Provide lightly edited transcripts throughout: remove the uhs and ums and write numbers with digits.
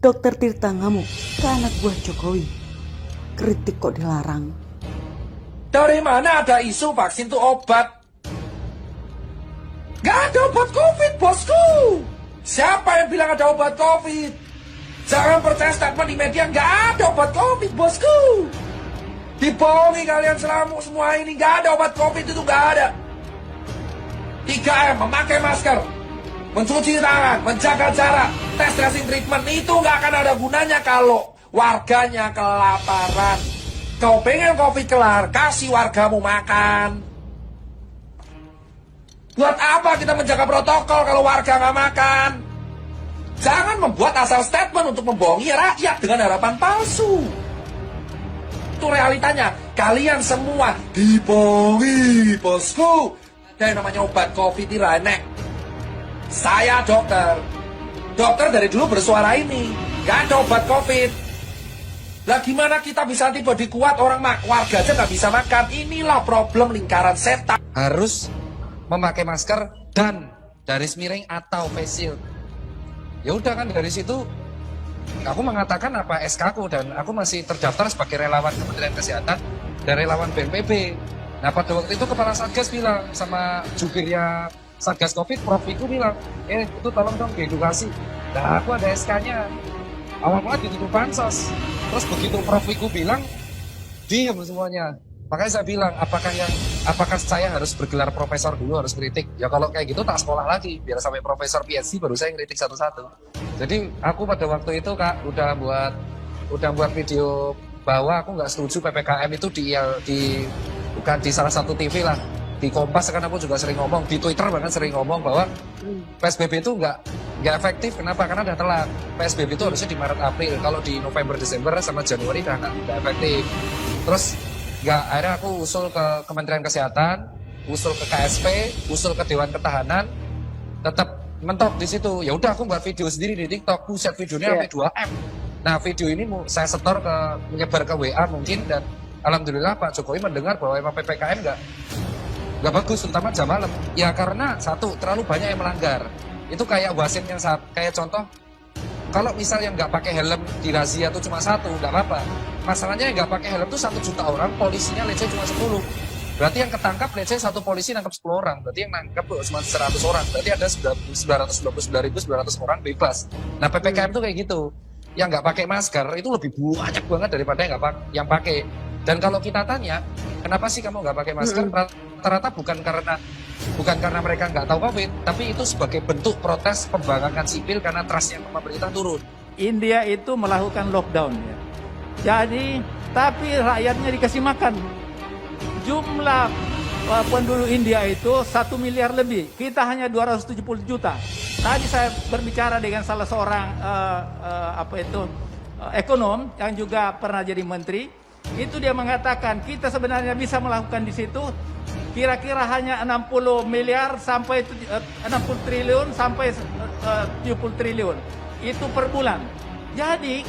Dokter Tirta ngamuk ke anak buah Jokowi. Kritik kok dilarang. Dari mana ada isu vaksin itu obat? Gak ada obat COVID, bosku. Siapa yang bilang ada obat COVID? Jangan percaya statement di media, gak ada obat COVID, bosku. Dibohongi kalian semua ini, gak ada obat COVID itu, gak ada. 3M, memakai masker, mencuci tangan, menjaga jarak, tes tracing treatment, itu gak akan ada gunanya kalau warganya kelaparan. Kau pengen COVID kelar, kasih wargamu makan. Buat apa kita menjaga protokol kalau warga nggak makan? Jangan membuat asal statement untuk membohongi rakyat dengan harapan palsu. Itu realitanya. Kalian semua dibohongi, bosku. Dan namanya obat COVID ini renek. Saya dokter. Dokter dari dulu bersuara ini. Gak ada obat COVID. Lah gimana kita bisa antibodi kuat orang warga aja nggak bisa makan? Inilah problem lingkaran setan. Harus memakai masker dan garis miring atau face shield. Ya udah kan dari situ aku mengatakan apa SK ku dan aku masih terdaftar sebagai relawan Kementerian Kesehatan dan relawan BNPB. Nah pada waktu itu kepala Satgas bilang sama jubirnya Satgas Covid, Prof Wiku bilang, itu tolong dong diedukasi. Nah aku ada SK-nya. Awal-awal ditutup bansos. Terus begitu Prof Wiku bilang, diam semuanya. Makanya saya bilang, apakah saya harus bergelar profesor dulu, harus kritik? Ya kalau kayak gitu tak sekolah lagi, biar sampai profesor PhD baru saya kritik satu-satu. Jadi aku pada waktu itu Kak udah buat video bahwa aku nggak setuju PPKM itu bukan di salah satu TV lah, di Kompas kan aku juga sering ngomong, di Twitter bahkan sering ngomong bahwa PSBB itu nggak efektif. Kenapa? Karena udah telat. PSBB itu harusnya di Maret April, kalau di November Desember sama Januari udah nggak efektif. Terus akhirnya aku usul ke Kementerian Kesehatan, usul ke KSP, usul ke Dewan Ketahanan, tetap mentok di situ. Ya udah aku buat video sendiri di TikTok, buset videonya sampai 2M. Nah video ini saya setor menyebar ke WA mungkin, dan alhamdulillah Pak Jokowi mendengar bahwa emang PPKM nggak bagus, terutama jam malam. Ya karena satu, terlalu banyak yang melanggar. Itu kayak wasit yang kayak contoh, kalau misalnya nggak pakai helm di razia itu cuma satu, nggak apa-apa. Masalahnya yang nggak pakai helm itu 1 juta orang, polisinya let's say cuma 10. Berarti yang ketangkap let's say satu polisi nangkap 10 orang. Berarti yang nangkap cuma 100 orang. Berarti ada 929.900 orang bebas. Nah PPKM itu kayak gitu. Yang nggak pakai masker itu lebih banyak banget daripada yang pakai. Dan kalau kita tanya, kenapa sih kamu nggak pakai masker? Rata-rata bukan karena mereka nggak tahu COVID, tapi itu sebagai bentuk protes pembangkangan sipil karena trustnya pemerintah turun. India itu melakukan lockdown ya. Jadi, tapi rakyatnya dikasih makan. Jumlah penduduk India itu 1 miliar lebih. Kita hanya 270 juta. Tadi saya berbicara dengan salah seorang ekonom yang juga pernah jadi menteri. Itu dia mengatakan kita sebenarnya bisa melakukan di situ kira-kira hanya 60 miliar sampai 60 triliun sampai 70 triliun itu per bulan. Jadi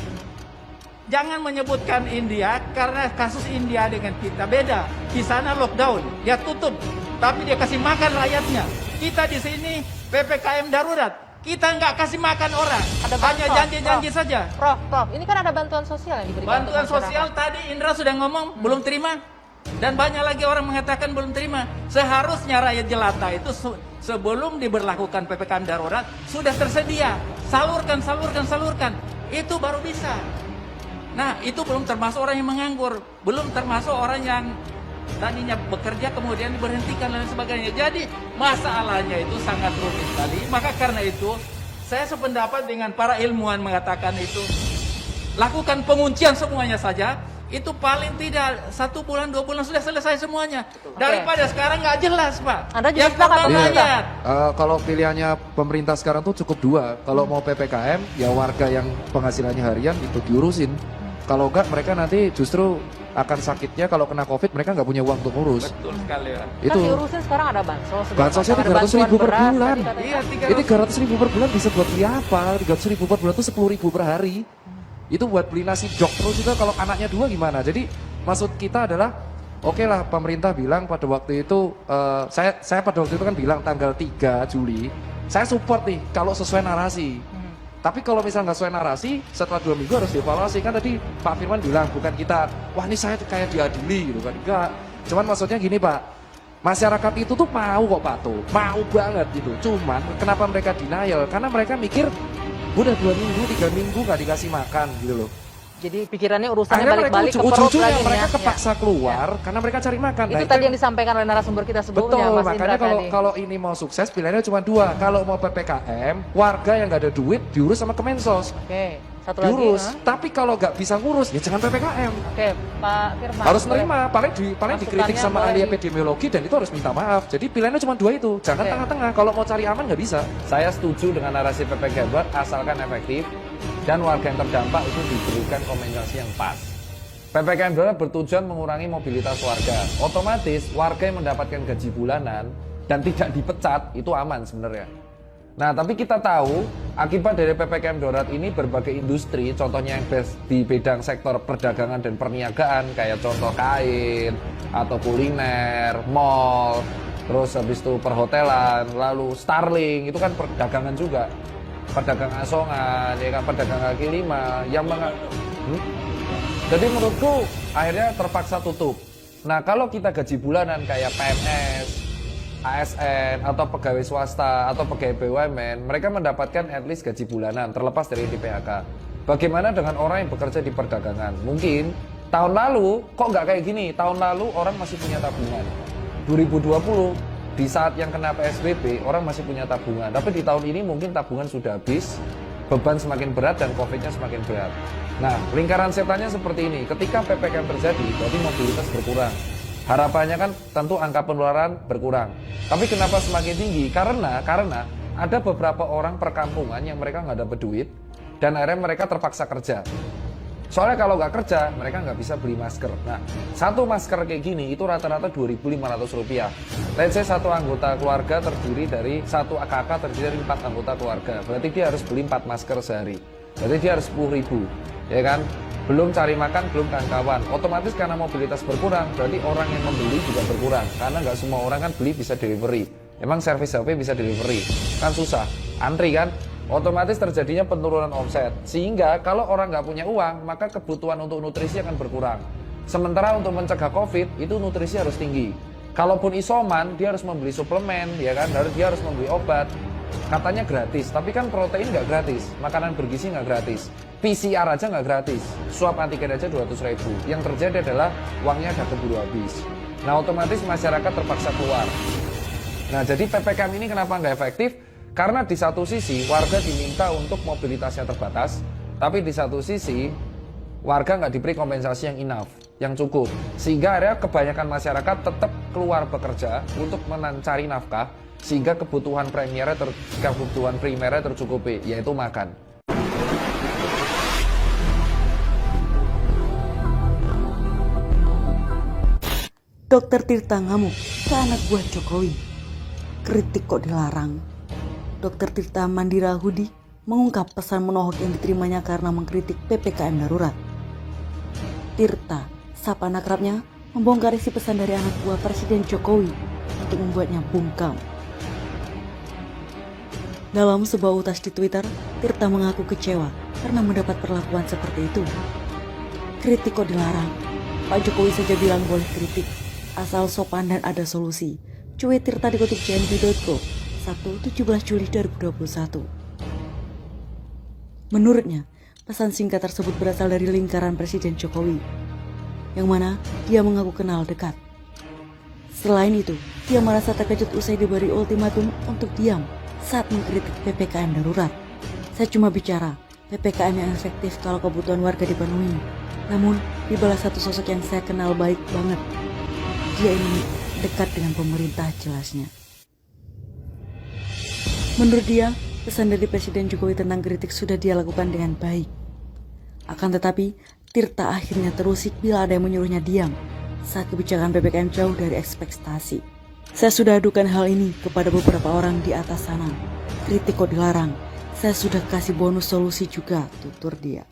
jangan menyebutkan India karena kasus India dengan kita beda. Di sana lockdown, dia tutup, tapi dia kasih makan rakyatnya. Kita di sini PPKM darurat. Kita nggak kasih makan orang, hanya janji-janji saja. Prof, ini kan ada bantuan sosial yang diberikan. Bantuan sosial tadi Indra sudah ngomong belum terima, dan banyak lagi orang mengatakan belum terima. Seharusnya rakyat jelata itu sebelum diberlakukan PPKM darurat sudah tersedia, salurkan. Itu baru bisa. Nah itu belum termasuk orang yang menganggur, belum termasuk orang yang tadinya bekerja kemudian diberhentikan dan sebagainya. Jadi masalahnya itu sangat rumit sekali. Maka karena itu saya sependapat dengan para ilmuwan mengatakan itu lakukan penguncian semuanya saja. Itu paling tidak 1 bulan 2 bulan sudah selesai semuanya. Daripada sekarang nggak jelas Pak. Anda yang jelas rakyat. Kalau pilihannya pemerintah sekarang tuh cukup 2. Kalau mau PPKM ya warga yang penghasilannya harian itu diurusin. Kalau enggak mereka nanti justru akan sakitnya kalau kena COVID, mereka nggak punya uang untuk ngurus. Betul sekali ya. Itu. Kan diurusin sekarang ada bansos. Bansosnya 300.000 per bulan. Iya, Ini 300.000 per bulan bisa buat beli apa? 300.000 per bulan itu 10.000 per hari. Itu buat beli nasi jok terus juga kalau anaknya 2 gimana? Jadi maksud kita adalah oke lah pemerintah bilang pada waktu itu, saya pada waktu itu kan bilang tanggal 3 Juli, saya support nih kalau sesuai narasi. Tapi kalau misalnya nggak sesuai narasi, setelah 2 minggu harus dievaluasi. Kan tadi Pak Firman bilang, bukan kita, wah ini saya kayak diadili gitu kan. Enggak. Cuman maksudnya gini Pak, masyarakat itu tuh mau kok patuh, mau banget gitu. Cuman kenapa mereka denial? Karena mereka mikir, udah 2 minggu, 3 minggu nggak dikasih makan gitu loh. Jadi pikirannya urusannya Akhirnya mereka balik-balik ke perut ujung-ujungnya lagi mereka ya. kepaksa keluar karena mereka cari makan. Itu tadi yang disampaikan oleh narasumber kita sebelumnya, Betul, Mas makanya Indra tadi. kalau ini mau sukses pilihannya cuma 2. Kalau mau PPKM, warga yang nggak ada duit diurus sama Kemensos. Oke, satu lagi. Diurus. ha? Tapi kalau nggak bisa ngurus, ya jangan PPKM. Oke, Pak Firman. Harus boleh. nerima, paling dikritik Masukannya sama boleh ahli di- epidemiologi dan itu harus minta maaf. Jadi pilihannya cuma 2 itu. Jangan Oke. tengah-tengah. Kalau mau cari aman nggak bisa. Saya setuju dengan narasi PPKM darurat asalkan efektif dan warga yang terdampak itu diberikan kompensasi yang pas. PPKM darurat bertujuan mengurangi mobilitas warga. Otomatis warga yang mendapatkan gaji bulanan dan tidak dipecat itu aman sebenarnya. Nah, tapi kita tahu akibat dari PPKM darurat ini berbagai industri, contohnya yang di bidang sektor perdagangan dan perniagaan kayak contoh kain atau kuliner, mall, terus habis itu perhotelan, lalu Starling itu kan perdagangan juga. Perdagangan asongan, ya kan, perdagangan kaki lima yang Jadi menurutku akhirnya terpaksa tutup. Nah, kalau kita gaji bulanan kayak PNS, ASN atau pegawai swasta atau pegawai BUMN, mereka mendapatkan at least gaji bulanan terlepas dari di PHK. Bagaimana dengan orang yang bekerja di perdagangan? Mungkin tahun lalu kok nggak kayak gini? Tahun lalu orang masih punya tabungan. 2020 di saat yang kena PSBB orang masih punya tabungan. Tapi di tahun ini mungkin tabungan sudah habis, beban semakin berat dan COVID-nya semakin berat. Nah, lingkaran setannya seperti ini. Ketika PPKM terjadi, berarti mobilitas berkurang. Harapannya kan tentu angka penularan berkurang. Tapi kenapa semakin tinggi? Karena ada beberapa orang perkampungan yang mereka nggak dapat duit dan akhirnya mereka terpaksa kerja. Soalnya kalau nggak kerja, mereka nggak bisa beli masker. Nah, satu masker kayak gini itu rata-rata Rp2.500. Let's say satu anggota keluarga terdiri dari satu kakak terdiri dari 4 anggota keluarga. Berarti dia harus beli 4 masker sehari. Berarti dia harus 10.000, ya kan? Belum cari makan, belum kawan-kawan. Otomatis karena mobilitas berkurang, berarti orang yang membeli juga berkurang. Karena nggak semua orang kan beli bisa delivery. Emang servis HP bisa delivery, kan susah. Antri kan? Otomatis terjadinya penurunan omset. Sehingga kalau orang nggak punya uang, maka kebutuhan untuk nutrisi akan berkurang. Sementara untuk mencegah COVID, itu nutrisi harus tinggi. Kalaupun isoman, dia harus membeli suplemen, ya kan? Dia harus membeli obat. Katanya gratis, tapi kan protein nggak gratis, makanan bergizi nggak gratis, PCR aja nggak gratis, swab antigen aja 200.000. Yang terjadi adalah uangnya udah keburu habis. Nah, otomatis masyarakat terpaksa keluar. Nah, jadi PPKM ini kenapa nggak efektif? Karena di satu sisi warga diminta untuk mobilitasnya terbatas, tapi di satu sisi warga nggak diberi kompensasi yang enough, yang cukup. Sehingga akhirnya kebanyakan masyarakat tetap keluar bekerja untuk mencari nafkah, sehingga kebutuhan primernya tercukupi, yaitu makan. Dokter Tirta ngamuk ke anak buah Jokowi. Kritik kok dilarang. Dokter Tirta Mandira Hudi mengungkap pesan menohok yang diterimanya karena mengkritik PPKM darurat. Tirta, sapa akrabnya, membongkar isi pesan dari anak buah Presiden Jokowi untuk membuatnya bungkam. Dalam sebuah utas di Twitter, Tirta mengaku kecewa karena mendapat perlakuan seperti itu. Kritik kok dilarang? Pak Jokowi saja bilang boleh kritik, asal sopan dan ada solusi. Cuit Tirta dikutip JNB.co, Sabtu 17 Juli 2021. Menurutnya, pesan singkat tersebut berasal dari lingkaran Presiden Jokowi, yang mana dia mengaku kenal dekat. Selain itu, dia merasa terkejut usai diberi ultimatum untuk diam saat mengkritik PPKM darurat. Saya cuma bicara, PPKM yang efektif kalau kebutuhan warga dipenuhi. Namun, dibalas satu sosok yang saya kenal baik banget. Dia ini dekat dengan pemerintah, jelasnya. Menurut dia, pesan dari Presiden Jokowi tentang kritik sudah dia lakukan dengan baik. Akan tetapi, Tirta akhirnya terusik bila ada yang menyuruhnya diam saat kebijakan PPKM jauh dari ekspektasi. Saya sudah adukan hal ini kepada beberapa orang di atas sana. Kritik kok dilarang. Saya sudah kasih bonus solusi juga, tutur dia.